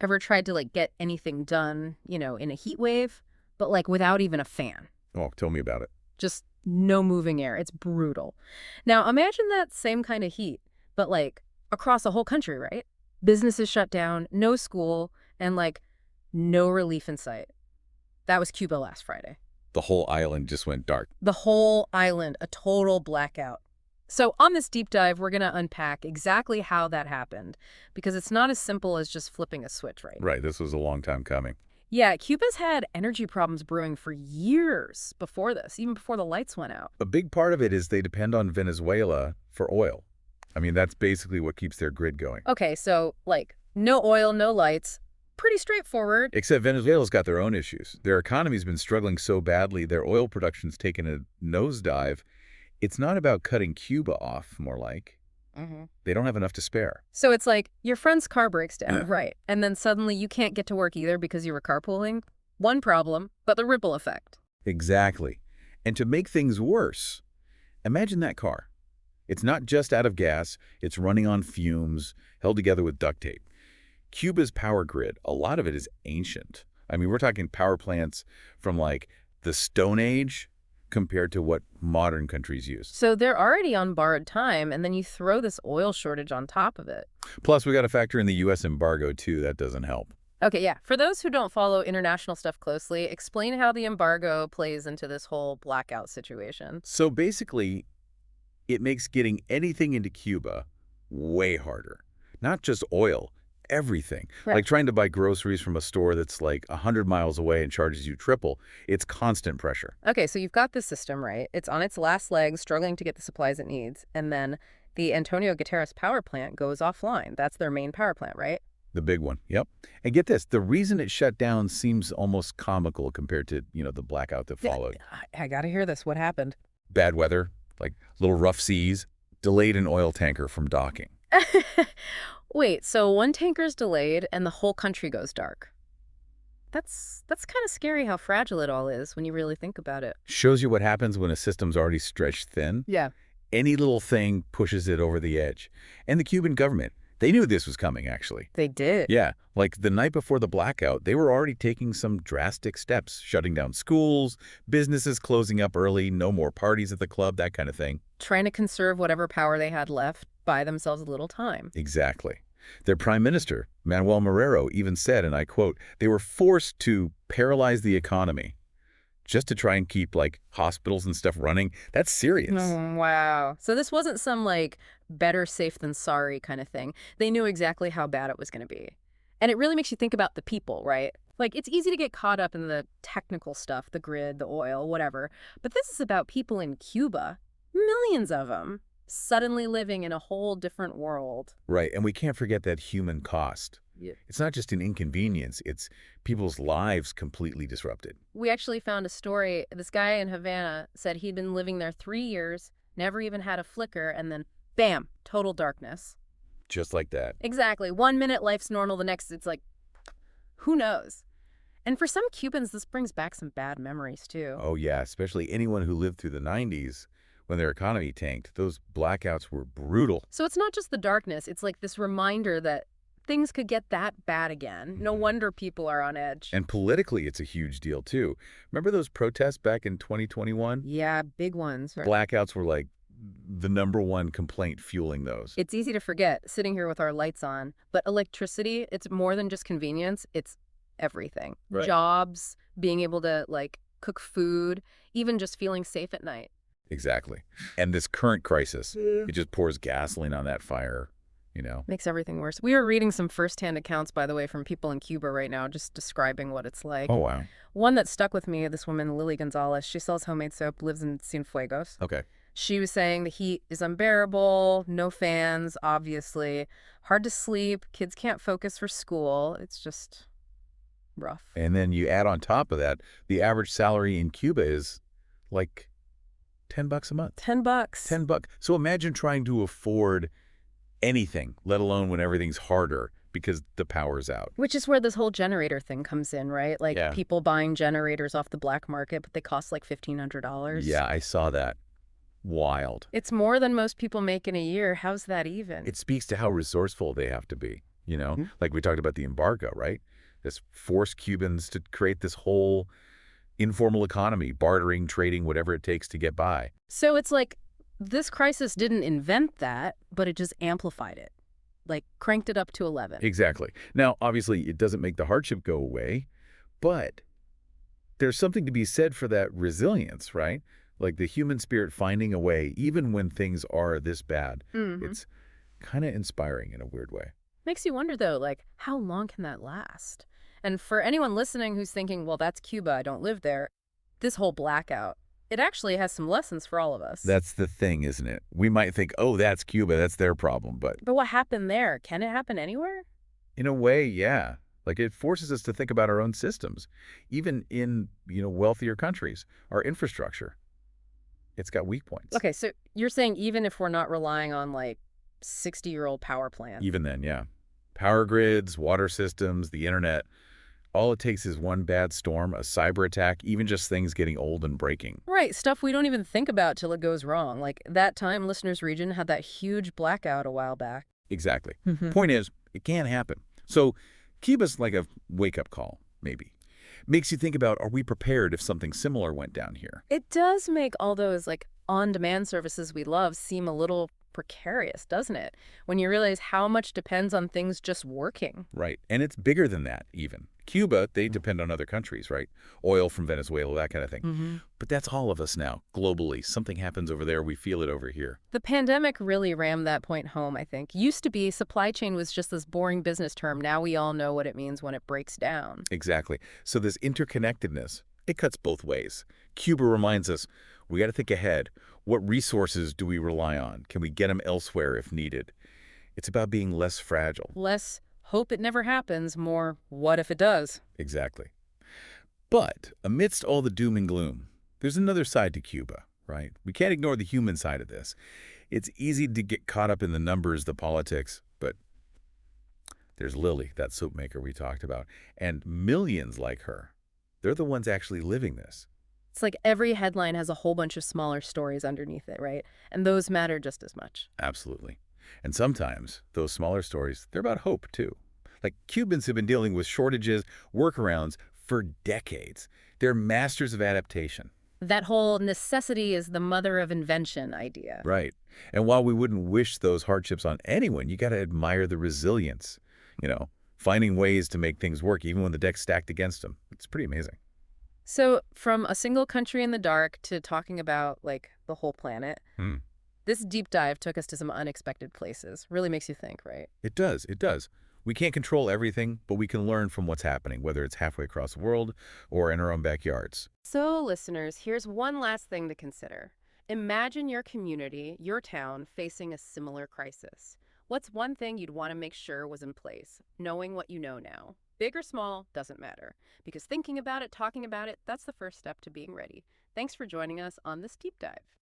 Ever tried to, like, get anything done, in a heat wave, but, like, without even a fan? Oh, tell me about it. Just no moving air. It's brutal. Now, imagine that same kind of heat, but, like, across a whole country, right? Businesses shut down, no school, and, like, no relief in sight. That was Cuba last Friday. The whole island just went dark. The whole island, a total blackout. So on this deep dive, we're going to unpack exactly how that happened, because it's not as simple as just flipping a switch, right? Right, this was a long time coming. Yeah, Cuba's had energy problems brewing for years before this, even before the lights went out. A big part of it is they depend on Venezuela for oil. I mean, that's basically what keeps their grid going. Okay, so, like, no oil, no lights. Pretty straightforward. Except Venezuela's got their own issues. Their economy's been struggling so badly, their oil production's taken a nosedive. It's not about cutting Cuba off, more like. They don't have enough to spare. So it's like your friend's car breaks down, right? And then suddenly you can't get to work either because you were carpooling. One problem, but the ripple effect. Exactly. And to make things worse, imagine that car. It's not just out of gas, it's running on fumes, held together with duct tape. Cuba's power grid, a lot of it is ancient. I mean, we're talking power plants from like the Stone Age compared to what modern countries use. So they're already on borrowed time, and then you throw this oil shortage on top of it. Plus, we got to factor in the U.S. embargo, too. That doesn't help. Okay, yeah. For those who don't follow international stuff closely, explain how the embargo plays into this whole blackout situation. So basically, it makes getting anything into Cuba way harder. Not just oil, everything. Right. Like trying to buy groceries from a store that's like 100 miles away and charges you triple. It's constant pressure. Okay, so you've got this system, right? It's on its last legs, struggling to get the supplies it needs. And then the Antonio Guterres power plant goes offline. That's their main power plant, right? The big one, yep. And get this, the reason it shut down seems almost comical compared to, the blackout that followed. I gotta hear this. What happened? Bad weather, like little rough seas, delayed an oil tanker from docking. Wait, so one tanker's delayed and the whole country goes dark. That's kind of scary how fragile it all is when you really think about it. Shows you what happens when a system's already stretched thin. Yeah. Any little thing pushes it over the edge. And the Cuban government, they knew this was coming, actually. They did. Yeah, like the night before the blackout, they were already taking some drastic steps, shutting down schools, businesses closing up early, no more parties at the club, that kind of thing. Trying to conserve whatever power they had left, buy themselves a little time. Exactly. Their prime minister, Manuel Marrero, even said, and I quote, they were forced to paralyze the economy just to try and keep, like, hospitals and stuff running. That's serious. Wow. So this wasn't some, like, better safe than sorry kind of thing. They knew exactly how bad it was going to be. And it really makes you think about the people, right? Like, it's easy to get caught up in the technical stuff, the grid, the oil, whatever. But this is about people in Cuba, millions of them, suddenly living in a whole different world. Right, and we can't forget that human cost. Yeah. It's not just an inconvenience, it's people's lives completely disrupted. We actually found a story. This guy in Havana said he'd been living there 3 years, never even had a flicker, and then, bam, total darkness. Just like that. Exactly. 1 minute life's normal, the next it's like, who knows? And for some Cubans, this brings back some bad memories, too. Oh, yeah, especially anyone who lived through the 90s when their economy tanked. Those blackouts were brutal. So it's not just the darkness. It's like this reminder that things could get that bad again. No wonder people are on edge. And politically, it's a huge deal, too. Remember those protests back in 2021? Yeah, big ones. Blackouts were like the #1 complaint fueling those. It's easy to forget sitting here with our lights on, but electricity, it's more than just convenience. It's everything. Right. Jobs, being able to, like, cook food, even just feeling safe at night. Exactly. And this current crisis, it just pours gasoline on that fire, Makes everything worse. We are reading some firsthand accounts, by the way, from people in Cuba right now, just describing what it's like. Oh, wow. One that stuck with me, this woman, Lily Gonzalez, she sells homemade soap, lives in Cienfuegos. Okay. She was saying the heat is unbearable, no fans, obviously, hard to sleep, kids can't focus for school. It's just rough. And then you add on top of that, the average salary in Cuba is like $10 a month. $10. $10. So imagine trying to afford anything, let alone when everything's harder because the power's out. Which is where this whole generator thing comes in, right? Like, Yeah. people buying generators off the black market, but they cost like $1,500. Yeah, I saw that. Wild. It's more than most people make in a year. How's that even? It speaks to how resourceful they have to be. Like we talked about the embargo, right? This forced Cubans to create this whole informal economy, bartering, trading, whatever it takes to get by. So it's like this crisis didn't invent that, but it just amplified it, like cranked it up to 11. Exactly. Now, obviously, it doesn't make the hardship go away, but there's something to be said for that resilience, right? Like the human spirit finding a way, even when things are this bad. Hmm. It's kind of inspiring in a weird way. Makes you wonder, though, like, how long can that last? And for anyone listening who's thinking, well, that's Cuba, I don't live there, this whole blackout, it actually has some lessons for all of us. That's the thing, isn't it? We might think, oh, that's Cuba, that's their problem. But But what happened there? Can it happen anywhere? in a way, yeah. Like it forces us to think about our own systems. Even in, wealthier countries, our infrastructure, it's got weak points. Okay, so you're saying even if we're not relying on, like, 60-year-old power plants. Even then, yeah. Power grids, water systems, the internet, all it takes is one bad storm, a cyber attack, even just things getting old and breaking. Right, stuff we don't even think about till it goes wrong. Like that time Listeners Region had that huge blackout a while back. Exactly. Mhm. Point is, it can happen. So Cuba's like a wake-up call, maybe. Makes you think about, are we prepared if something similar went down here? It does make all those like on-demand services we love seem a little precarious, doesn't it? When you realize how much depends on things just working. Right. And it's bigger than that, even. Cuba, they depend on other countries, right? Oil from Venezuela, that kind of thing. Hmm. But that's all of us now, globally. Something happens over there, we feel it over here. The pandemic really rammed that point home, I think. Used to be supply chain was just this boring business term. Now we all know what it means when it breaks down. Exactly. So this interconnectedness, it cuts both ways. Cuba reminds us, we got to think ahead. What resources do we rely on? Can we get them elsewhere if needed? It's about being less fragile. Less hope it never happens, more what if it does? Exactly. But amidst all the doom and gloom, there's another side to Cuba, right? We can't ignore the human side of this. It's easy to get caught up in the numbers, the politics, but there's Lily, that soap maker we talked about, and millions like her. They're the ones actually living this. It's like every headline has a whole bunch of smaller stories underneath it, right? And those matter just as much. Absolutely. And sometimes those smaller stories, they're about hope, too. Like Cubans have been dealing with shortages, workarounds for decades. They're masters of adaptation. That whole necessity is the mother of invention idea. Right. And while we wouldn't wish those hardships on anyone, you got to admire the resilience, finding ways to make things work even when the deck's stacked against them. It's pretty amazing. So from a single country in the dark to talking about, like, the whole planet, Hmm. this deep dive took us to some unexpected places. Really makes you think, right? It does. It does. We can't control everything, but we can learn from what's happening, whether it's halfway across the world or in our own backyards. So, listeners, here's one last thing to consider. Imagine your community, your town, facing a similar crisis. What's one thing you'd want to make sure was in place, knowing what you know now? Big or small, doesn't matter. Because thinking about it, talking about it, that's the first step to being ready. Thanks for joining us on this deep dive.